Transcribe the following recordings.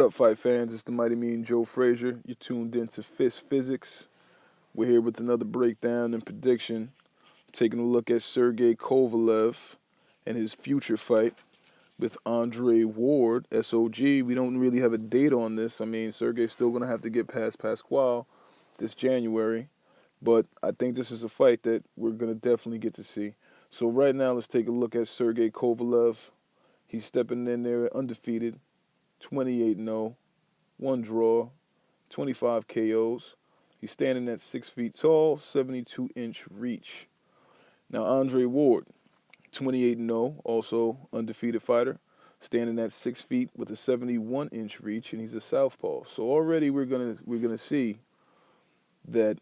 up, fight fans? It's the Mighty Mean Joe Frazier. You're tuned into Fist Physics. We're here with another breakdown and prediction, taking a look at Sergey Kovalev and his future fight with Andre Ward, SOG. We don't really have a date on this. I mean, Sergey's still going to have to get past Pasquale this January, but I think this is a fight that we're going to definitely get to see. So right now, let's take a look at Sergey Kovalev. He's stepping in there undefeated, 28-0, one draw, 25 KOs. He's standing at 6 feet tall, 72-inch reach. Now, Andre Ward, 28-0, also undefeated fighter, standing at 6 feet with a 71-inch reach, and he's a southpaw. So already we're gonna see that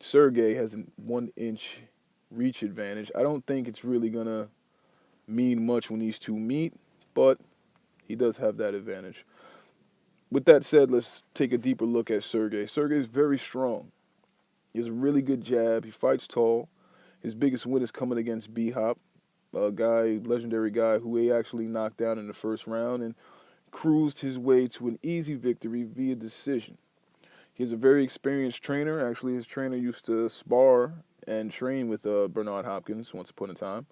Sergey has a 1-inch reach advantage. I don't think it's really gonna mean much when these two meet, but he does have that advantage. With that said, let's take a deeper look at Sergey. Sergey is very strong. He has a really good jab. He fights tall. His biggest win is coming against B-Hop, a legendary guy who he actually knocked down in the first round and cruised his way to an easy victory via decision. He's a very experienced trainer. Actually, his trainer used to spar and train with Bernard Hopkins once upon a time.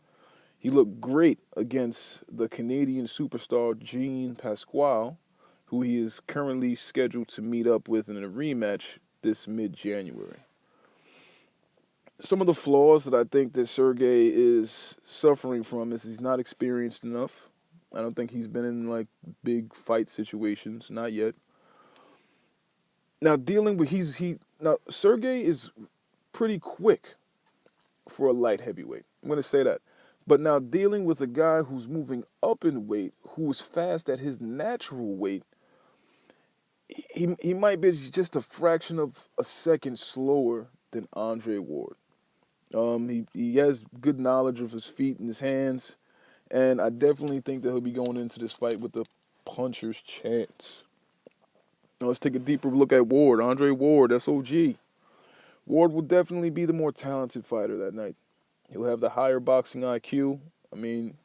He looked great against the Canadian superstar Jean Pasquale, who he is currently scheduled to meet up with in a rematch this mid-January. Some of the flaws that I think that Sergey is suffering from is he's not experienced enough. I don't think he's been in like big fight situations, not yet. Now now Sergey is pretty quick for a light heavyweight. I'm going to say that. But now dealing with a guy who's moving up in weight, who is fast at his natural weight, he might be just a fraction of a second slower than Andre Ward. He has good knowledge of his feet and his hands, and I definitely think that he'll be going into this fight with the puncher's chance. Now let's take a deeper look at Ward. Andre Ward, SOG. Ward will definitely be the more talented fighter that night. He'll have the higher boxing IQ. I mean,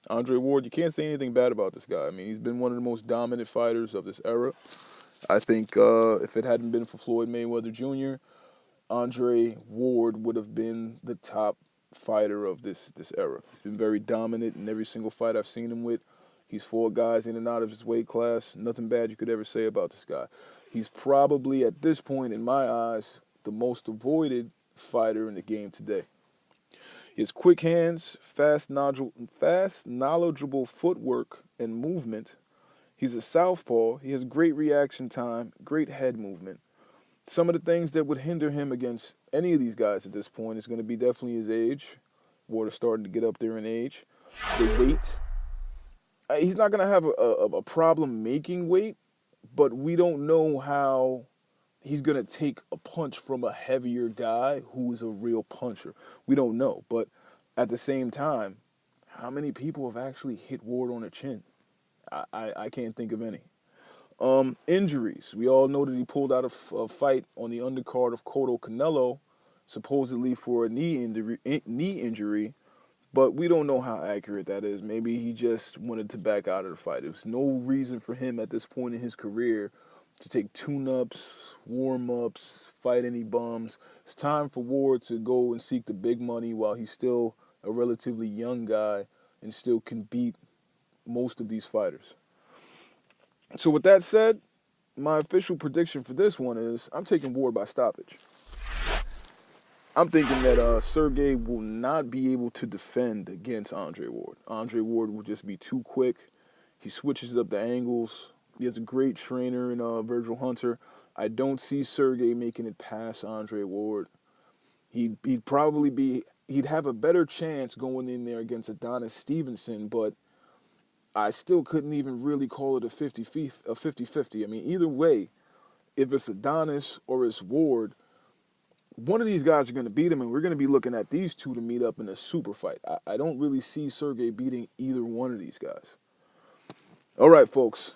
Andre Ward, you can't say anything bad about this guy. I mean, he's been one of the most dominant fighters of this era. I think if it hadn't been for Floyd Mayweather Jr., Andre Ward would have been the top fighter of this era. He's been very dominant in every single fight I've seen him with. He's fought guys in and out of his weight class. Nothing bad you could ever say about this guy. He's probably, at this point, in my eyes, the most avoided fighter in the game today. He has quick hands, fast, knowledgeable footwork and movement. He's a southpaw. He has great reaction time, great head movement. Some of the things that would hinder him against any of these guys at this point is going to be definitely his age. Ward is starting to get up there in age. The weight. He's not going to have a problem making weight, but we don't know how he's going to take a punch from a heavier guy who is a real puncher. We don't know. But at the same time, how many people have actually hit Ward on the chin? I can't think of any. Injuries. We all know that he pulled out a fight on the undercard of Cotto Canelo, supposedly for a knee injury, but we don't know how accurate that is. Maybe he just wanted to back out of the fight. There's no reason for him at this point in his career to take tune-ups, warm-ups, fight any bums. It's time for Ward to go and seek the big money while he's still a relatively young guy and still can beat most of these fighters. So with that said, my official prediction for this one is I'm taking Ward by stoppage. I'm thinking that Sergey will not be able to defend against Andre Ward. Andre Ward will just be too quick. He switches up the angles. He has a great trainer in Virgil Hunter. I don't see Sergey making it past Andre Ward. He'd have a better chance going in there against Adonis Stevenson, but I still couldn't even really call it a 50-50. I mean, either way, if it's Adonis or it's Ward, one of these guys are going to beat him, and we're going to be looking at these two to meet up in a super fight. I don't really see Sergey beating either one of these guys. All right, folks.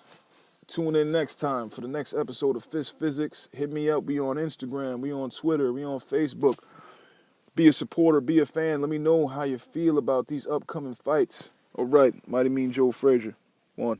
Tune in next time for the next episode of Fist Physics. Hit me up. We on Instagram. We on Twitter. We on Facebook. Be a supporter. Be a fan. Let me know how you feel about these upcoming fights. All right. Mighty Mean Joe Frazier. One.